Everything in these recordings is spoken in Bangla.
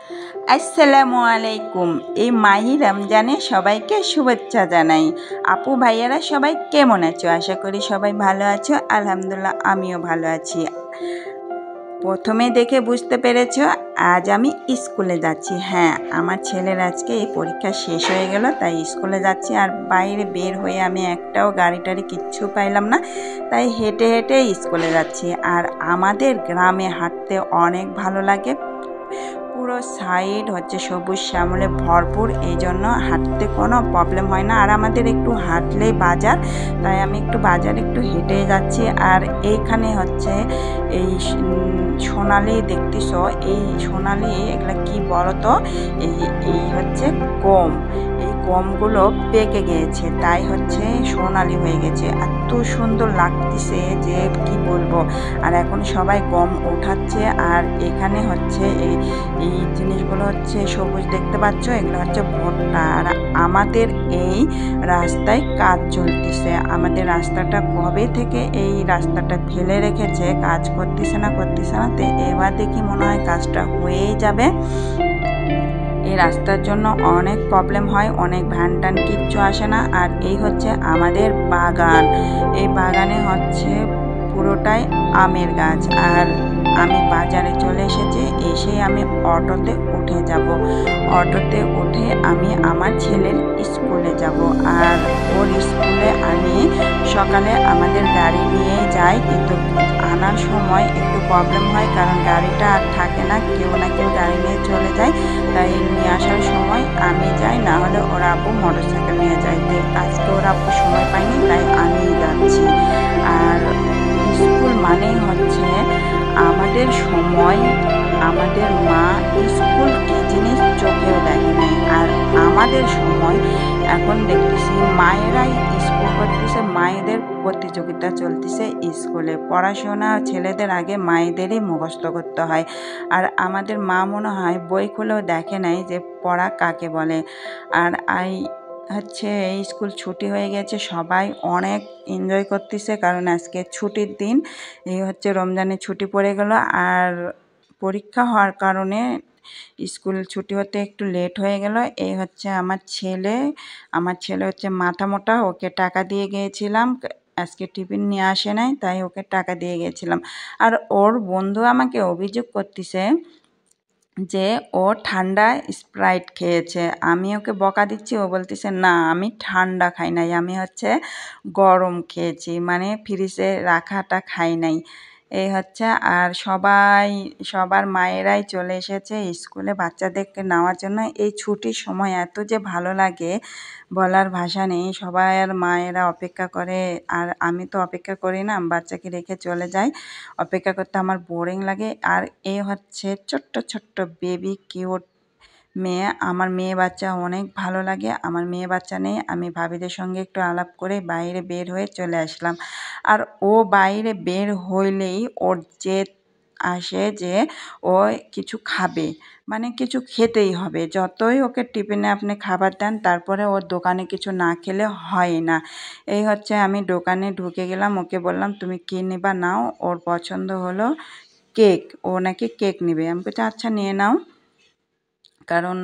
আসসালামু আলাইকুম। এই মাহি রমজানে সবাইকে শুভেচ্ছা জানাই। আপু ভাইয়ারা সবাই কেমন আছো? আশা করি সবাই ভালো আছো। আলহামদুলিল্লাহ আমিও ভালো আছি। প্রথমে দেখে বুঝতে পেরেছ আজ আমি স্কুলে যাচ্ছি। হ্যাঁ, আমার ছেলের আজকে এই পরীক্ষা শেষ হয়ে গেল, তাই স্কুলে যাচ্ছি। আর বাইরে বের হয়ে আমি একটাও গাড়ি টাড়ি কিচ্ছু পাইলাম না, তাই হেঁটে হেঁটে স্কুলে যাচ্ছি। আর আমাদের গ্রামে হাঁটতে অনেক ভালো লাগে। পুরো সাইড হচ্ছে সবুজ শ্যামলে ভরপুর, এই জন্য হাঁটতে কোনো প্রবলেম হয় না। আর আমাদের একটু হাঁটলেই বাজার, তাই আমি একটু বাজার একটু হেঁটে যাচ্ছি। আর এইখানে হচ্ছে এই সোনালি দেখতেছ, এই সোনালি এগুলা কি বলো তো, এই এই হচ্ছে গম। এই গমগুলো পেকে গিয়েছে, তাই হচ্ছে সোনালি হয়ে গেছে। এত সুন্দর লাগতেছে যে কি বলবো। আর এখন সবাই গম ওঠাচ্ছে। আর এখানে হচ্ছে এই জিনিসগুলো হচ্ছে সবুজ দেখতে পাচ্ছ, এগুলো হচ্ছে ভুট্টা। আর আমাদের এই রাস্তায় কাজ চলতেছে। আমাদের রাস্তাটা কবে থেকে এই রাস্তাটা ফেলে রেখেছে, কাজ করতেছে না তো এবার দেখি মনে হয় কাজটা হয়েই যাবে। এই রাস্তার জন্য অনেক প্রবলেম হয়, অনেক ভ্যান ট্যান কিচ্ছু আসে না। আর এই হচ্ছে আমাদের বাগান। এই বাগানে হচ্ছে পুরোটাই আমের গাছ। আর আমি বাজারে চলে এসেছি, এসে আমি অটোতে উঠে যাব। অটোতে উঠে আমি আমার ছেলের স্কুলে যাব। আর ওর স্কুলে আমি সকালে আমাদের গাড়ি নিয়ে যাই, কিন্তু আনার সময় একটু প্রবলেম হয়, কারণ গাড়িটা আর থাকে না, কেউ না কেউ গাড়ি নিয়ে চলে যায়। তাই নিয়ে আসার সময় আমি যাই, না হলে ওরা আপু মোটরসাইকেল নিয়ে যায়। তাই আজকে ওরা আপু সময় পাইনি, তাই আমি যাচ্ছি। আর স্কুল মানেই হচ্ছে আমাদের সময়, আমাদের মা স্কুল কি জিনিস চোখেও দেখে নাই। আর আমাদের সময় এখন দেখতেছি মায়েরাই স্কুল করতেছে, মায়েদের প্রতিযোগিতা চলতেছে স্কুলে। পড়াশোনা ছেলেদের আগে মায়েদেরই মুখস্থ করতে হয়। আর আমাদের মা মনে হয় বই খুলেও দেখে নাই যে পড়া কাকে বলে। আর হচ্ছে এই স্কুল ছুটি হয়ে গেছে, সবাই অনেক এনজয় করতেছে, কারণ আজকে ছুটির দিন। এই হচ্ছে রমজানের ছুটি পড়ে গেল। আর পরীক্ষা হওয়ার কারণে স্কুল ছুটি হতে একটু লেট হয়ে গেল। এই হচ্ছে আমার ছেলে হচ্ছে মাথা মোটা, ওকে টাকা দিয়ে গিয়েছিলাম। আজকে টিফিন নিয়ে আসে নাই, তাই ওকে টাকা দিয়ে গিয়েছিলাম। আর ওর বন্ধু আমাকে অভিযোগ করতেছে যে ও ঠান্ডা স্প্রাইট খেয়েছে। আমি ওকে বকা দিচ্ছি, ও বলতেছে না আমি ঠান্ডা খাই নাই, আমি হচ্ছে গরম খেয়েছি, মানে ফ্রিজে রাখাটা খাই নাই। এই হচ্ছে। আর সবার মায়েরাই চলে এসেছে স্কুলে বাচ্চাদেরকে নেওয়ার জন্য। এই ছুটির সময় এত যে ভালো লাগে বলার ভাষা নেই। সবার মায়েরা অপেক্ষা করে, আর আমি তো অপেক্ষা করি না, বাচ্চাকে রেখে চলে যাই। অপেক্ষা করতে আমার বোরিং লাগে। আর এ হচ্ছে ছোট্ট ছোট্ট বেবি কিউট মেয়ে। আমার মেয়ে বাচ্চা অনেক ভালো লাগে। আমার মেয়ে বাচ্চা নেই, আমি ভাবিদের সঙ্গে একটু আলাপ করে বাইরে বের হয়ে চলে আসলাম। আর ও বাইরে বের হইলেই ওর জেদ আসে যে ও কিছু খাবে, মানে কিছু খেতেই হবে। যতই ওকে টিফিনে আপনি খাবার দেন, তারপরে ওর দোকানে কিছু না খেলে হয় না। এই হচ্ছে আমি দোকানে ঢুকে গেলাম, ওকে বললাম তুমি কী নেবা নাও। ওর পছন্দ হলো কেক, ও নাকি কেক নেবে। আমি বলছি আচ্ছা নিয়ে নাও, কারণ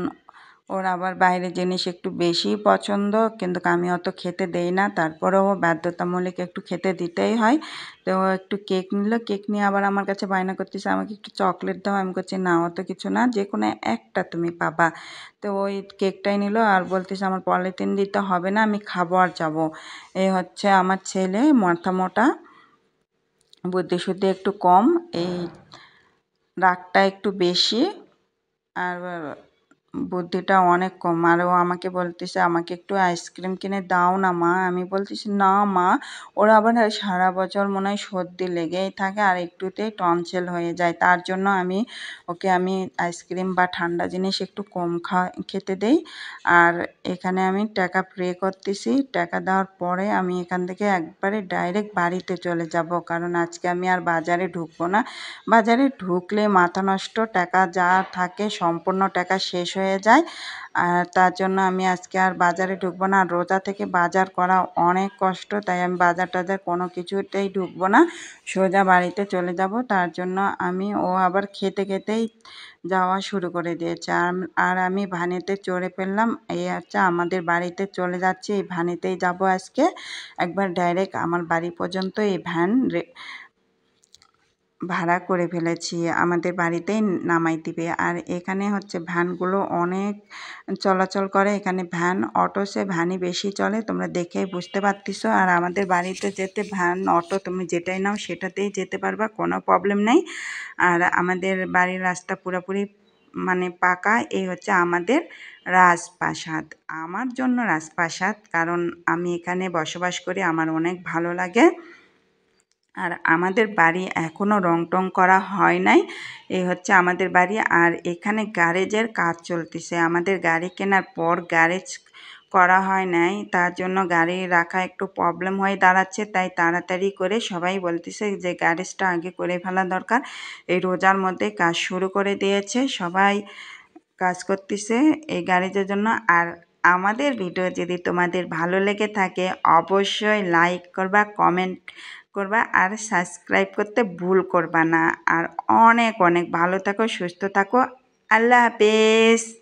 ওর আবার বাইরের জিনিস একটু বেশিই পছন্দ, কিন্তু আমি অত খেতে দেই না, তারপরেও বাধ্যতামূলক একটু খেতে দিতেই হয়। তো ও একটু কেক নিল, কেক নিয়ে আবার আমার কাছে বায়না করতেছে আমাকে একটু চকলেট দাও। আমি করছি না, অত কিছু না, যে কোনো একটা তুমি পাবা। তো ওই কেকটাই নিল আর বলতেছে আমার পলিথিন দিতে হবে না, আমি খাবো আর যাবো। এই হচ্ছে আমার ছেলে, মাথা মোটা, বুদ্ধি শুদ্ধি একটু কম, এই রাগটা একটু বেশি, আর বুদ্ধিটা অনেক কম। আর ও আমাকে বলতেছে আমাকে একটু আইসক্রিম কিনে দাও না মা। আমি বলতেছি না মা, ওরা আবার সারা বছর মনে হয় সর্দি লেগেই থাকে, আর একটুতেই টনসিল হয়ে যায়। তার জন্য ওকে আইসক্রিম বা ঠান্ডা জিনিস একটু কম খেতে দেই। আর এখানে আমি টাকা পে করতেছি, টাকা দেওয়ার পরে আমি এখান থেকে একবারে ডাইরেক্ট বাড়িতে চলে যাব, কারণ আজকে আমি আর বাজারে ঢুকবো না। বাজারে ঢুকলে মাথা নষ্ট, টাকা যা থাকে সম্পূর্ণ টাকা শেষ হয়ে হয়ে যায়। আর তার জন্য আমি আজকে আর বাজারে ঢুকবো না। রোজা থেকে বাজার করা অনেক কষ্ট, তাই আমি বাজার টাজার কোনো কিছুতেই ঢুকবো না, সোজা বাড়িতে চলে যাব। তার জন্য ও আবার খেতে খেতেই যাওয়া শুরু করে দিয়েছে। আর আমি ভ্যানেতে চড়ে ফেললাম। এই হচ্ছে আমাদের বাড়িতে চলে যাচ্ছি, এই ভ্যানেতেই যাব আজকে। একবার ডাইরেক্ট আমার বাড়ি পর্যন্ত এই ভ্যান ভাড়া করে ফেলেছি, আমাদের বাড়িতেই নামাই দিবে। আর এখানে হচ্ছে ভ্যানগুলো অনেক চলাচল করে, এখানে ভ্যান অটো সে ভ্যানই বেশি চলে, তোমরা দেখেই বুঝতে পারতেছো। আর আমাদের বাড়িতে যেতে ভ্যান অটো তুমি যেটাই নাও সেটাতেই যেতে পারবা, কোনো প্রবলেম নেই। আর আমাদের বাড়ির রাস্তা পুরোপুরি মানে পাকা। এই হচ্ছে আমাদের রাজপ্রাসাদ। আমার জন্য রাজপ্রাসাদ, কারণ আমি এখানে বসবাস করি, আমার অনেক ভালো লাগে। আর আমাদের বাড়ি এখনও রং টং করা হয় নাই। এই হচ্ছে আমাদের বাড়ি। আর এখানে গ্যারেজের কাজ চলতেছে, আমাদের গাড়ি কেনার পর গ্যারেজ করা হয় নাই, তার জন্য গাড়ি রাখা একটু প্রবলেম হয়ে দাঁড়াচ্ছে। তাই তাড়াতাড়ি করে সবাই বলতেছে যে গ্যারেজটা আগে করে ফেলা দরকার। এই রোজার মধ্যে কাজ শুরু করে দিয়েছে, সবাই কাজ করতেছে এই গ্যারেজের জন্য। আর আমাদের ভিডিও যদি তোমাদের ভালো লেগে থাকে অবশ্যই লাইক করবা, কমেন্ট করবা আর সাবস্ক্রাইব করতে ভুল করবা না। আর অনেক অনেক ভালো থাকো, সুস্থ থাকো। আল্লাহ হাফেজ।